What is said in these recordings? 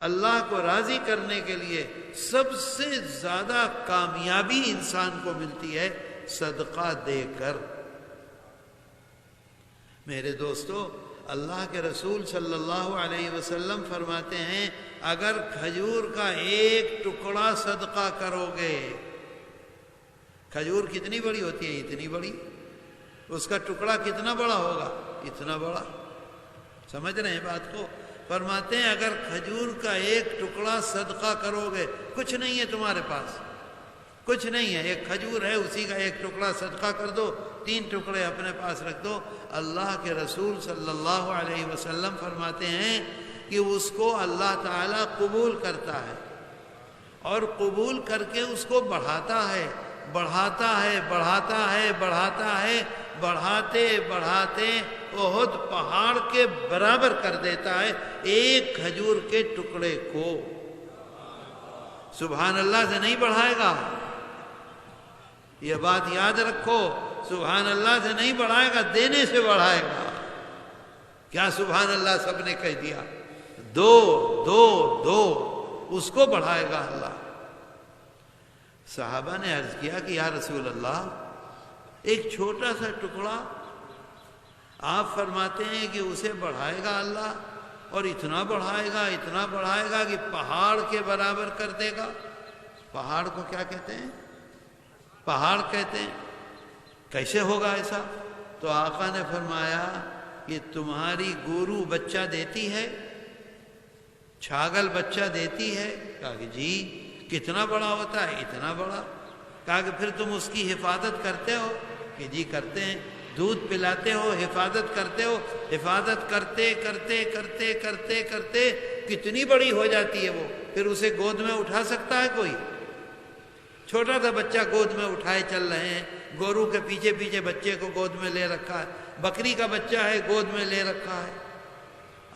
اللہ کو راضی کرنے کے لیے سب سے زیادہ کامیابی انسان کو ملتی ہے صدقہ دے کر۔ میرے دوستو، اللہ کے رسول صلی اللہ علیہ وسلم فرماتے ہیں اگر کھجور کا ایک ٹکڑا صدقہ کرو گے، کھجور کتنی بڑی ہوتی ہے؟ اتنی بڑی، اس کا ٹکڑا کتنا بڑا ہوگا؟ اتنا بڑا۔ سمجھ رہے ہیں بات کو؟ فرماتے ہیں اگر کھجور کا ایک ٹکڑا صدقہ کرو گے، کچھ نہیں ہے تمہارے پاس، کچھ نہیں ہے، ایک کھجور ہے، اسی کا ایک ٹکڑا صدقہ کر دو، 3 ٹکڑے اپنے پاس رکھ دو، اللہ کے رسول صلی اللہ علیہ وسلم فرماتے ہیں کہ اس کو اللہ تعالیٰ قبول کرتا ہے، اور قبول کر کے اس کو بڑھاتا ہے، بڑھاتا ہے، بڑھاتا ہے، بڑھاتا ہے، بڑھاتے بڑھاتے احد پہاڑ کے برابر کر دیتا ہے ایک کھجور کے ٹکڑے کو۔ سبحان اللہ سے نہیں بڑھائے گا، یہ بات یاد رکھو، سبحان اللہ سے نہیں بڑھائے گا، دینے سے بڑھائے گا۔ کیا سبحان اللہ سب نے کہہ دیا؟ دو دو دو، اس کو بڑھائے گا اللہ۔ صحابہ نے عرض کیا کہ یا رسول اللہ، ایک چھوٹا سا ٹکڑا، آپ فرماتے ہیں کہ اسے بڑھائے گا اللہ، اور اتنا بڑھائے گا، اتنا بڑھائے گا کہ پہاڑ کے برابر کر دے گا۔ پہاڑ کو کیا کہتے ہیں؟ پہاڑ کہتے ہیں۔ کیسے ہوگا ایسا؟ تو آقا نے فرمایا کہ تمہاری گورو بچہ دیتی ہے، چھاگل بچہ دیتی ہے؟ کہا کہ جی۔ کتنا بڑا ہوتا ہے؟ اتنا بڑا۔ کہا کہ پھر تم اس کی حفاظت کرتے ہو؟ کہ جی کرتے ہیں۔ دودھ پلاتے ہو، حفاظت کرتے ہو؟ حفاظت کرتے کرتے کرتے کرتے کرتے کتنی بڑی ہو جاتی ہے وہ، پھر اسے گود میں اٹھا سکتا ہے کوئی؟ چھوٹا سا بچہ گود میں اٹھائے چل رہے ہیں، گورو کے پیچھے پیچھے بچے کو گود میں لے رکھا ہے، بکری کا بچہ ہے گود میں لے رکھا ہے۔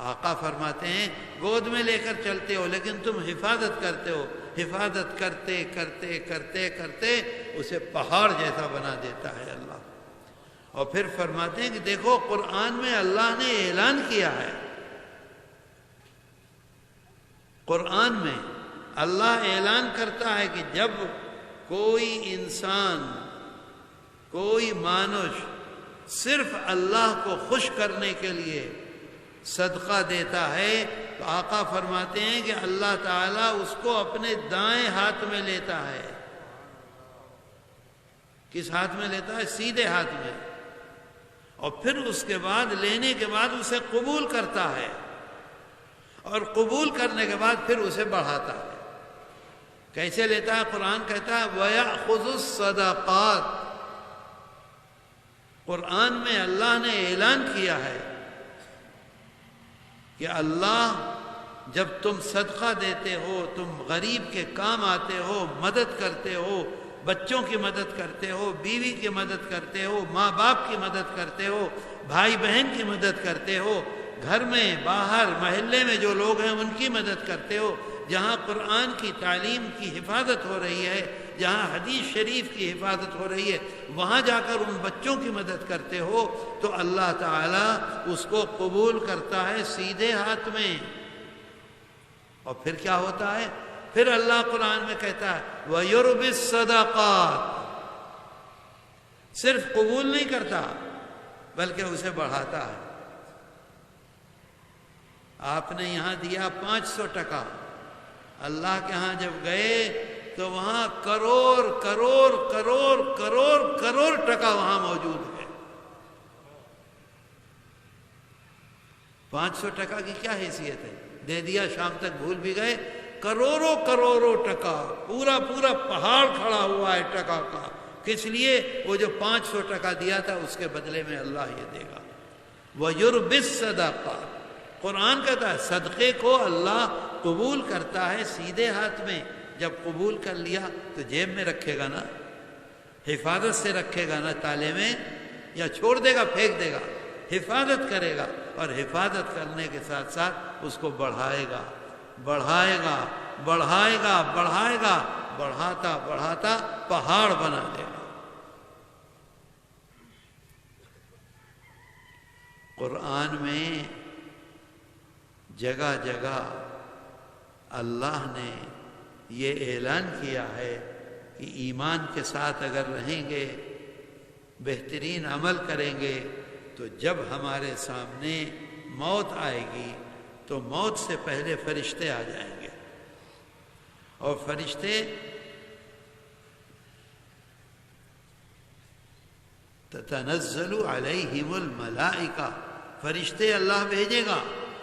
آقا فرماتے ہیں گود میں لے کر چلتے ہو لیکن تم حفاظت کرتے ہو، حفاظت کرتے کرتے کرتے کرتے اسے پہاڑ جیسا بنا دیتا ہے اللہ۔ اور پھر فرماتے ہیں کہ دیکھو قرآن میں اللہ نے اعلان کیا ہے، قرآن میں اللہ اعلان کرتا ہے کہ جب کوئی انسان، کوئی مانوش صرف اللہ کو خوش کرنے کے لیے صدقہ دیتا ہے تو آقا فرماتے ہیں کہ اللہ تعالیٰ اس کو اپنے دائیں ہاتھ میں لیتا ہے۔ کس ہاتھ میں لیتا ہے؟ سیدھے ہاتھ میں۔ اور پھر اس کے بعد لینے کے بعد اسے قبول کرتا ہے، اور قبول کرنے کے بعد پھر اسے بڑھاتا ہے۔ کیسے لیتا ہے؟ قرآن کہتا ہے وَيَأْخُذُ الصَّدَقَاتِ۔ قرآن میں اللہ نے اعلان کیا ہے کہ اللہ جب تم صدقہ دیتے ہو، تم غریب کے کام آتے ہو، مدد کرتے ہو، بچوں کی مدد کرتے ہو، بیوی کی مدد کرتے ہو، ماں باپ کی مدد کرتے ہو، بھائی بہن کی مدد کرتے ہو، گھر میں باہر محلے میں جو لوگ ہیں ان کی مدد کرتے ہو، جہاں قرآن کی تعلیم کی حفاظت ہو رہی ہے، جہاں حدیث شریف کی حفاظت ہو رہی ہے، وہاں جا کر ان بچوں کی مدد کرتے ہو تو اللہ تعالیٰ اس کو قبول کرتا ہے سیدھے ہاتھ میں۔ اور پھر کیا ہوتا ہے؟ پھر اللہ قرآن میں کہتا ہے وَيُرْبِ الصَّدَقَاتِ۔ صرف قبول نہیں کرتا بلکہ اسے بڑھاتا ہے۔ آپ نے یہاں دیا 500 ٹکا، اللہ کے ہاں جب گئے تو وہاں کروڑ کروڑ کروڑ کروڑ کروڑ ٹکا وہاں موجود ہے۔ 500 ٹکا کی کیا حیثیت ہے؟ دے دیا، شام تک بھول بھی گئے، کروڑوں کروڑوں ٹکا، پورا پورا پہاڑ کھڑا ہوا ہے ٹکا کا۔ کس لیے؟ وہ جو 500 ٹکا دیا تھا اس کے بدلے میں اللہ یہ دے گا۔ وَيُرْبِ الصَّدَقَاتِ۔ قرآن کہتا ہے صدقے کو اللہ قبول کرتا ہے سیدھے ہاتھ میں۔ جب قبول کر لیا تو جیب میں رکھے گا نا، حفاظت سے رکھے گا نا تالے میں، یا چھوڑ دے گا پھینک دے گا؟ حفاظت کرے گا، اور حفاظت کرنے کے ساتھ ساتھ اس کو بڑھائے گا، بڑھائے گا، بڑھائے گا، بڑھائے گا، بڑھاتا بڑھاتا پہاڑ بنا دے گا۔ قرآن میں جگہ جگہ اللہ نے یہ اعلان کیا ہے کہ ایمان کے ساتھ اگر رہیں گے، بہترین عمل کریں گے، تو جب ہمارے سامنے موت آئے گی تو موت سے پہلے فرشتے آ جائیں گے، اور فرشتے تتنزل علیہم الملائکہ، فرشتے اللہ بھیجے گا،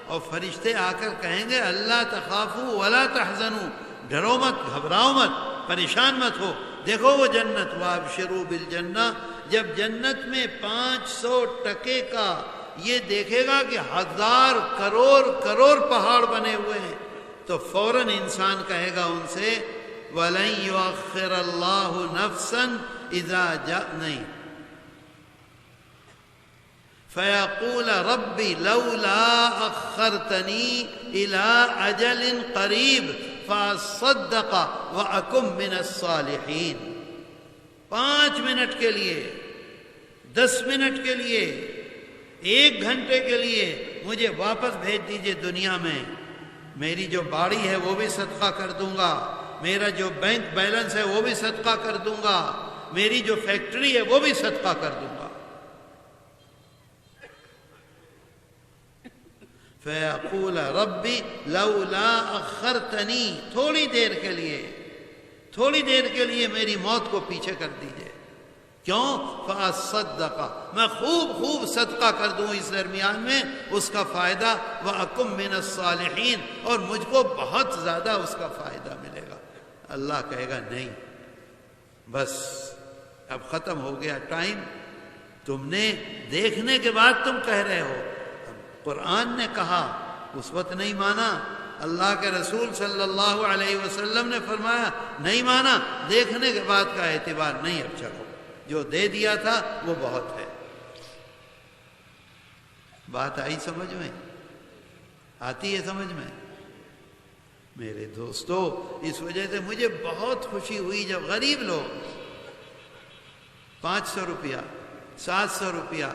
اور فرشتے آ کر کہیں گے اللہ تخافوا ولا تحزنوا، ڈرو مت، گھبراؤ مت، پریشان مت ہو، دیکھو وہ جنت، وابشروا بالجنہ، جب جنت میں 500 ٹکے کا یہ دیکھے گا کہ 1000 کروڑ پہاڑ بنے ہوئے ہیں، تو فوراً انسان کہے گا ان سے وَلَن يُؤَخِّرَ اللَّهُ نَفْسًا إِذَا جَاءَ، نہیں، فَيَقُولَ رَبِّ لَوْلَا أَخَّرْتَنِي إِلَىٰ أَجَلٍ قَرِيبٍ فَأَصَّدَّقَ وَأَكُن مِّنَ الصَّالِحِينَ۔ 5 منٹ کے لیے، 10 منٹ کے لیے، 1 گھنٹے کے لیے مجھے واپس بھیج دیجئے دنیا میں، میری جو باڑی ہے وہ بھی صدقہ کر دوں گا، میرا جو بینک بیلنس ہے وہ بھی صدقہ کر دوں گا، میری جو فیکٹری ہے وہ بھی صدقہ کر دوں گا۔ فَيَقُولَ رَبِّ لَوْلَا أَخَّرْتَنِي، تھوڑی دیر کے لیے میری موت کو پیچھے کر دیجئے، کیوں؟ فَأَصَّدَّقَ، میں خوب صدقہ کر دوں اس درمیان میں، اس کا فائدہ، وَأَكُن مِّنَ الصَّالِحِينَ، اور مجھ کو بہت زیادہ اس کا فائدہ ملے گا۔ اللہ کہے گا نہیں، بس اب ختم ہو گیا ٹائم، تم نے دیکھنے کے بعد تم کہہ رہے ہو، قرآن نے کہا، اس وقت نہیں مانا، اللہ کے رسول صلی اللہ علیہ وسلم نے فرمایا نہیں مانا، دیکھنے کے بعد کا اعتبار نہیں، اب چلو جو دے دیا تھا وہ بہت ہے۔ بات آئی سمجھ میں؟ آتی ہے سمجھ میں؟ میرے دوستو، اس وجہ سے مجھے بہت خوشی ہوئی جب غریب لوگ 500 روپیہ، 700 روپیہ،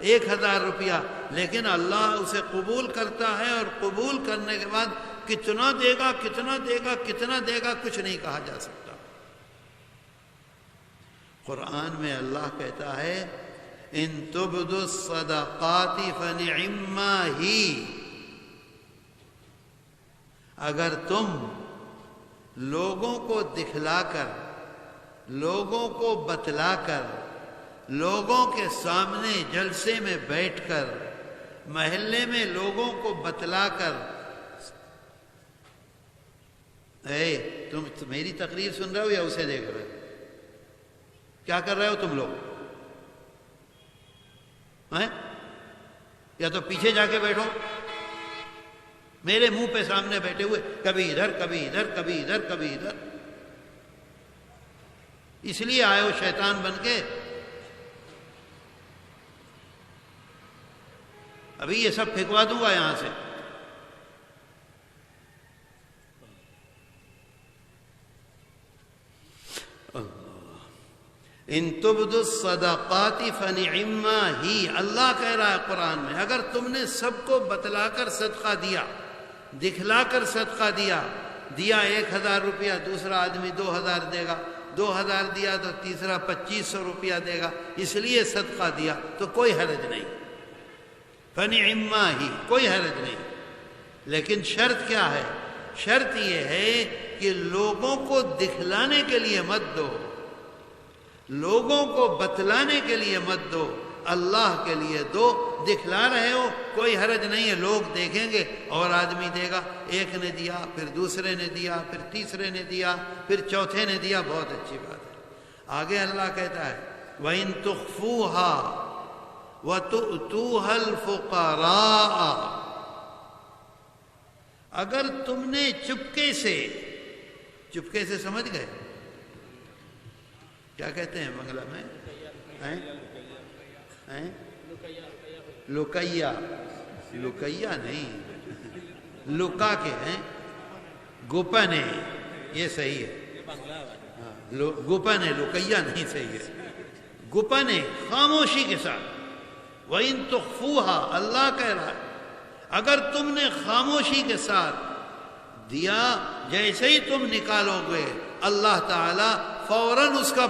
1000 روپیہ، لیکن اللہ اسے قبول کرتا ہے، اور قبول کرنے کے بعد کتنا دے گا کچھ نہیں کہا جا سکتا۔ قرآن میں اللہ کہتا ہے ان تبدوا الصدقات فنعما ہی، اگر تم لوگوں کو دکھلا کر، لوگوں کو بتلا کر، لوگوں کے سامنے جلسے میں بیٹھ کر، محلے میں لوگوں کو بتلا کر، تم میری تقریر سن رہے ہو یا اسے دیکھ رہے ہو؟ کیا کر رہے ہو تم لوگ؟ یا تو پیچھے جا کے بیٹھو، میرے منہ پہ سامنے بیٹھے ہوئے، کبھی ادھر کبھی ادھر کبھی ادھر کبھی ادھر، اس لیے آئے ہو شیطان بن کے؟ ابھی یہ سب پھینکوا دوں گا یہاں سے۔ ان تبدوا الصدقات فنعما ہی، اللہ کہہ رہا ہے قرآن میں، اگر تم نے سب کو بتلا کر صدقہ دیا، دکھلا کر صدقہ دیا 1000 روپیہ، دوسرا آدمی 2000 دے گا، 2000 دیا تو تیسرا 2500 روپیہ دے گا، اس لیے صدقہ دیا، تو کوئی حرج نہیں، فنعما ہی، کوئی حرج نہیں۔ لیکن شرط کیا ہے؟ شرط یہ ہے کہ لوگوں کو دکھلانے کے لیے مت دو، لوگوں کو بتلانے کے لیے مت دو، اللہ کے لیے دو۔ دکھلا رہے ہو کوئی حرج نہیں ہے، لوگ دیکھیں گے اور آدمی دے گا، ایک نے دیا، پھر دوسرے نے دیا، پھر تیسرے نے دیا، پھر چوتھے نے دیا، بہت اچھی بات ہے۔ آگے اللہ کہتا ہے وَإِن تُخْفُوهَا وَتُؤْتُوهَا الْفُقَرَاءَ، اگر تم نے چپکے سے سمجھ گئے کیا کہتے ہیں بنگلہ میں؟ لکیا، لکیا نہیں، لکا کے ہیں، گپن ہے، یہ صحیح ہے، گپن ہے، لکیا نہیں صحیح ہے، گپن ہے، خاموشی کے ساتھ۔ وَإِن تُخْفُوهَا، اللہ کہہ رہا ہے اگر تم نے خاموشی کے ساتھ دیا جیسے ہی تم نکالو گے اللہ تعالیٰ فوراً اس کا